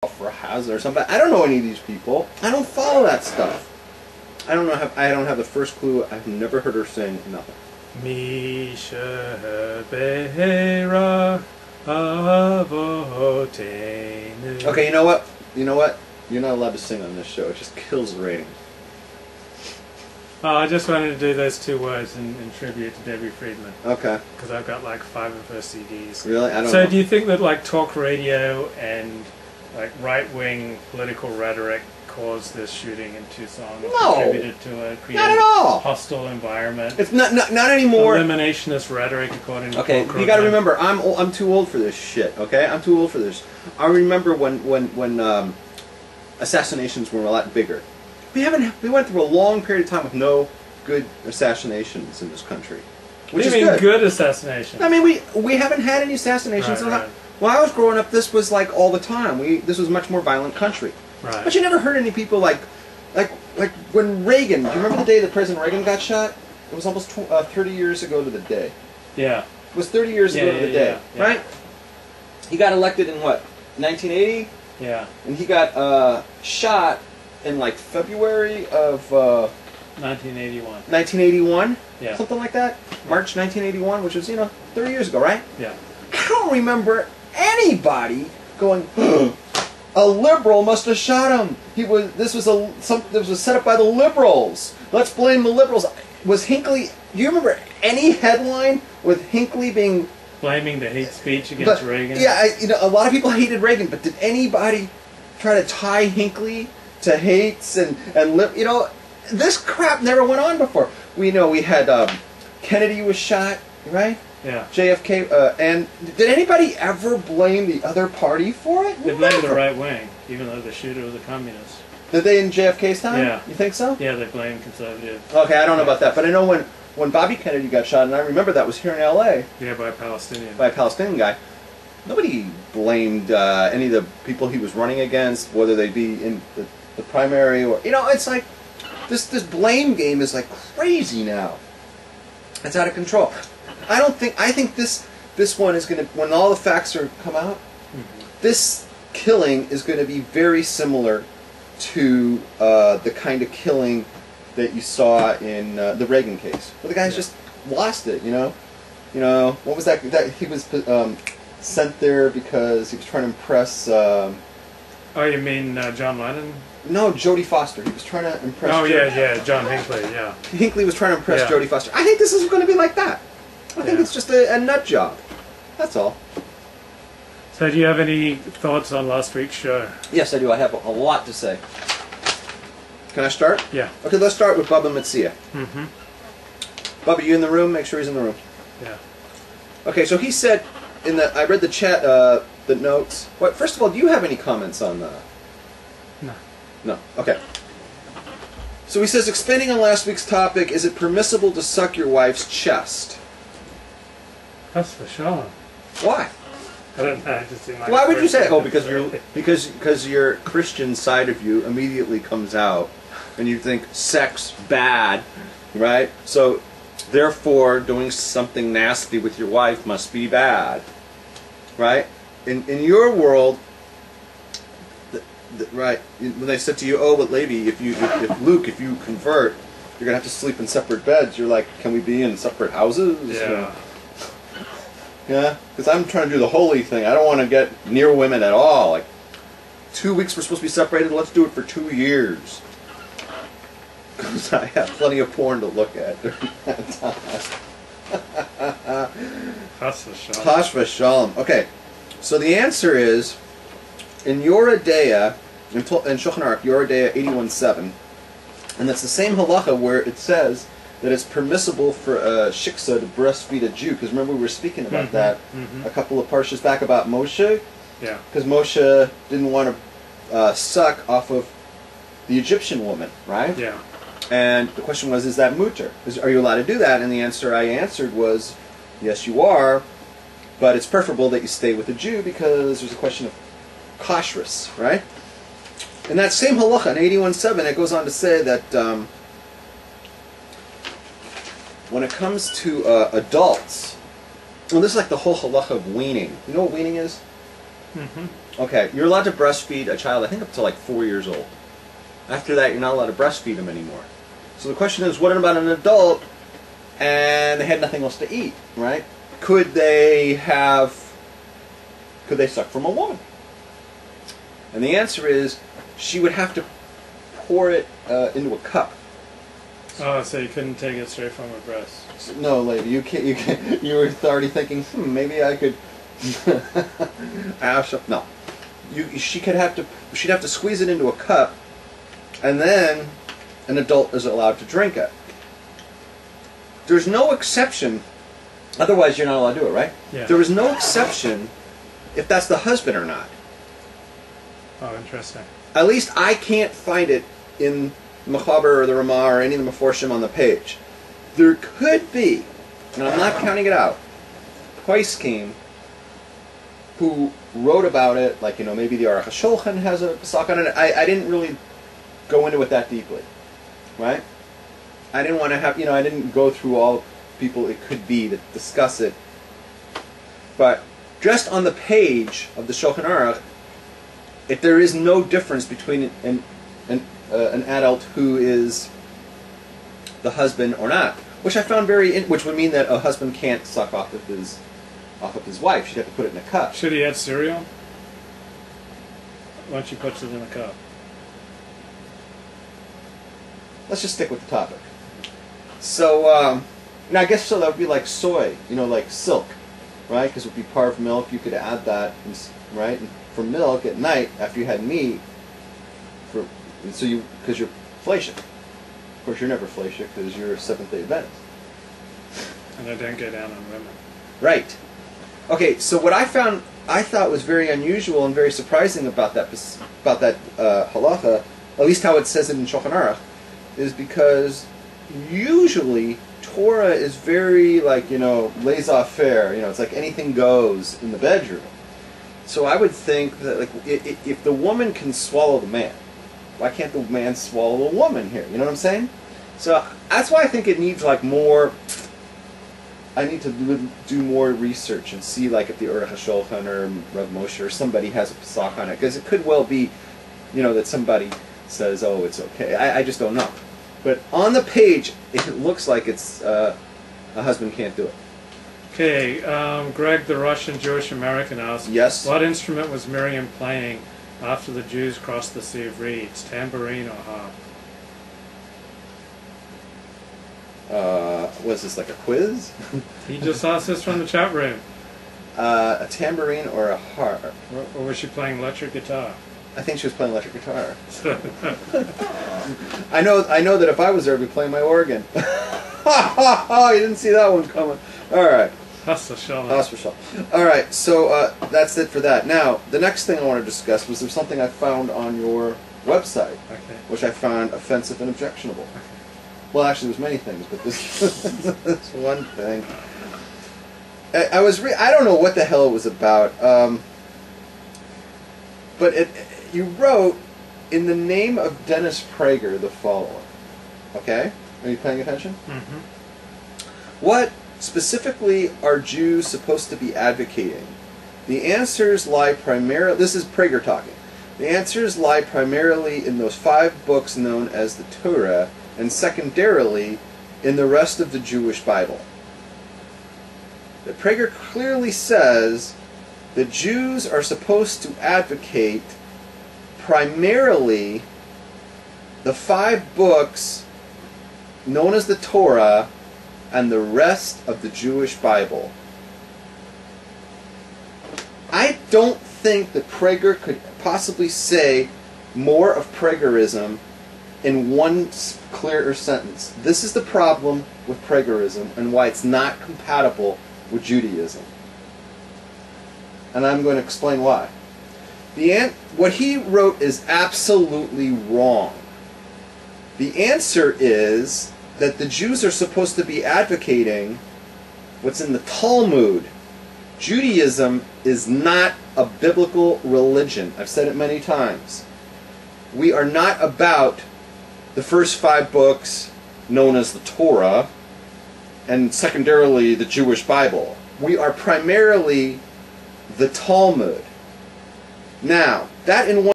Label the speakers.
Speaker 1: for a hazard or something. I don't know any of these people. I don't follow that stuff. I don't know. I don't have the first clue. I've never heard her sing nothing.
Speaker 2: Misha Behera Avotenu.
Speaker 1: Okay, you know what? You know what? You're not allowed to sing on this show. It just kills the rating.
Speaker 2: Oh, I just wanted to do those two words in tribute to Debbie Friedman.
Speaker 1: Okay.
Speaker 2: Because I've got like 5 of her CDs.
Speaker 1: Really? I don't know.
Speaker 2: So do you think that like talk radio and like right-wing political rhetoric caused this shooting in Tucson?
Speaker 1: No.
Speaker 2: Contributed to a
Speaker 1: Not at all.
Speaker 2: hostile environment?
Speaker 1: It's not anymore.
Speaker 2: Eliminationist rhetoric, according to
Speaker 1: Okay, you got to remember, I'm too old for this shit. Okay, I'm too old for this. I remember when assassinations were a lot bigger. We went through a long period of time with no good assassinations in this country, which is good.
Speaker 2: Good assassinations?
Speaker 1: I mean, we haven't had any assassinations.
Speaker 2: Right.
Speaker 1: When I was growing up, this was like all the time. This was a much more violent country.
Speaker 2: Right.
Speaker 1: But you never heard any people like when Reagan. Do you remember the day that President Reagan got shot? It was almost 30 years ago to the day.
Speaker 2: Yeah.
Speaker 1: It was 30 years ago to the day, right? He got elected in what, 1980?
Speaker 2: Yeah.
Speaker 1: And he got shot in like February of
Speaker 2: 1981.
Speaker 1: 1981?
Speaker 2: Yeah.
Speaker 1: Something like that? March 1981, which was, 30 years ago, right?
Speaker 2: Yeah.
Speaker 1: I don't remember anybody going, a liberal must have shot him. This was set up by the liberals. Let's blame the liberals. Was Hinckley, do you remember any headline with Hinckley being
Speaker 2: blaming the hate speech against Reagan?
Speaker 1: Yeah, a lot of people hated Reagan, but did anybody try to tie Hinckley to hates and this crap never went on before. We had Kennedy was shot, right?
Speaker 2: Yeah.
Speaker 1: JFK, and did anybody ever blame the other party for it?
Speaker 2: They blamed the right wing, even though the shooter was a communist.
Speaker 1: Did they in JFK's time?
Speaker 2: Yeah.
Speaker 1: You think so?
Speaker 2: Yeah, they blamed conservatives.
Speaker 1: Okay, I don't know about that, but I know when Bobby Kennedy got shot, and I remember that was here in L.A.
Speaker 2: Yeah, by a Palestinian.
Speaker 1: By a Palestinian guy. Nobody blamed any of the people he was running against, whether they be in the primary or it's like this blame game is like crazy now. It's out of control. I think this one is going to, when all the facts come out, this killing is going to be very similar to the kind of killing that you saw in the Reagan case, where the guys just lost it. What was that? That he was sent there because he was trying to impress.
Speaker 2: Oh, you mean John Lennon?
Speaker 1: No, Jodie Foster. He was trying to impress.
Speaker 2: Oh, yeah, John Hinckley, yeah.
Speaker 1: Hinckley was trying to impress Jodie Foster. I think this is going to be like that. I think it's just a nut job. That's all.
Speaker 2: So do you have any thoughts on last week's show?
Speaker 1: Yes, I do. I have a lot to say. Can I start?
Speaker 2: Yeah. Okay,
Speaker 1: let's start with Bubba Metzia.
Speaker 2: Mm-hmm.
Speaker 1: Bubba, you in the room? Make sure he's in the room.
Speaker 2: Yeah. Okay,
Speaker 1: so he said, I read the chat, the notes. First of all, do you have any comments on that?
Speaker 2: No.
Speaker 1: No. Okay. So he says, expanding on last week's topic, is it permissible to suck your wife's chest?
Speaker 2: That's for sure.
Speaker 1: Why?
Speaker 2: I don't know. Just
Speaker 1: why would you say? Oh, because your Christian side of you immediately comes out, and you think sex bad, right? So, therefore, doing something nasty with your wife must be bad, right? In your world, right? When they said to you, "Oh, but Levi, if you convert, you're gonna have to sleep in separate beds." You're like, "Can we be in separate houses?"
Speaker 2: Yeah.
Speaker 1: Yeah, because I'm trying to do the holy thing. I don't want to get near women at all. Like, 2 weeks we're supposed to be separated. Let's do it for 2 years. Because I have plenty of porn to look at during that time.
Speaker 2: Chas v'shalom.
Speaker 1: Chas v'shalom. Okay, so the answer is, in Yoredeah, in Shulchan Aruch, Yoredeah 81:7, and that's the same halacha where it says that it's permissible for a shiksa to breastfeed a Jew. Because remember we were speaking about that a couple of parshas back about Moshe?
Speaker 2: Yeah.
Speaker 1: Because Moshe didn't want to suck off of the Egyptian woman, right?
Speaker 2: Yeah.
Speaker 1: And the question was, is that mutter? Are you allowed to do that? And the answer I answered was, yes you are, but it's preferable that you stay with a Jew because there's a question of kashrus, right? In that same halacha, in 81:7, it goes on to say that when it comes to adults, well, this is like the whole halacha of weaning. You know what weaning is?
Speaker 2: Mm-hmm.
Speaker 1: Okay, you're allowed to breastfeed a child, I think, up to like 4 years old. After that, you're not allowed to breastfeed them anymore. So the question is, what about an adult and they had nothing else to eat, right? Could they suck from a woman? And the answer is, she would have to pour it into a cup.
Speaker 2: Oh, so you couldn't take it straight from her breast?
Speaker 1: No, lady, you can't. You can't. You were already thinking, maybe I could. No, she'd have to squeeze it into a cup, and then an adult is allowed to drink it. There's no exception. Otherwise, you're not allowed to do it, right?
Speaker 2: Yeah.
Speaker 1: There is no exception if that's the husband or not.
Speaker 2: Oh, interesting.
Speaker 1: At least I can't find it in Mechaber or the Ramah or any of the Meforshim on the page. There could be, and I'm not counting it out, Poskim who wrote about it, like, maybe the Aruch HaShulchan has a Pesach on it. I didn't really go into it that deeply, right? I didn't want to have, I didn't go through all people it could be to discuss it. But just on the page of the Shulchan Aruch, if there is no difference between an adult who is the husband or not, which I found which would mean that a husband can't suck off of his wife. She'd have to put it in a cup.
Speaker 2: Should he add cereal? Once she puts it in a cup.
Speaker 1: Let's just stick with the topic. So, now I guess so that would be like soy, like silk, right? Because it would be parve milk. You could add that, right? And for milk at night after you had meat, because you're fleishik. Of course, you're never fleishik because you're a Seventh-day Adventist.
Speaker 2: And I don't go down on women.
Speaker 1: Right. Okay, so what I thought was very unusual and very surprising about that halacha, at least how it says it in Shulchan Aruch, is because usually Torah is very laissez-faire. It's like anything goes in the bedroom. So I would think that if the woman can swallow the man, why can't the man swallow the woman here? You know what I'm saying? So that's why I think it needs more. I need to do more research and see if the Aruch HaShulchan or Rav Moshe or somebody has a Pesach on it, because it could well be, that somebody says, oh, it's okay. I just don't know. But on the page, it looks like it's a husband can't do it.
Speaker 2: Okay, Greg, the Russian Jewish American asks,
Speaker 1: yes.
Speaker 2: What instrument was Miriam playing after the Jews crossed the Sea of Reeds, tambourine or harp?
Speaker 1: Was this like a quiz?
Speaker 2: He just asked this from the chat room.
Speaker 1: A tambourine or a harp?
Speaker 2: Or was she playing electric guitar?
Speaker 1: I think she was playing electric guitar. I know that if I was there, I'd be playing my organ. You didn't see that one coming. All right. All right, so that's it for that. Now, the next thing I want to discuss was there's something I found on your website, which I found offensive and objectionable. Okay. Well, actually, there's many things, but this one thing. I don't know what the hell it was about, but you wrote, in the name of Dennis Prager, the following. Okay? Are you paying attention? Mm-hmm. What specifically are Jews supposed to be advocating? The answers lie primarily... This is Prager talking. The answers lie primarily in those 5 books known as the Torah, and secondarily in the rest of the Jewish Bible. The Prager clearly says that Jews are supposed to advocate primarily the 5 books known as the Torah and the rest of the Jewish Bible. I don't think that Prager could possibly say more of Pragerism in one clearer sentence. This is the problem with Pragerism and why it's not compatible with Judaism. And I'm going to explain why. What he wrote is absolutely wrong. The answer is that the Jews are supposed to be advocating what's in the Talmud. Judaism is not a biblical religion. I've said it many times. We are not about the first 5 books known as the Torah and secondarily the Jewish Bible. We are primarily the Talmud. Now, that in one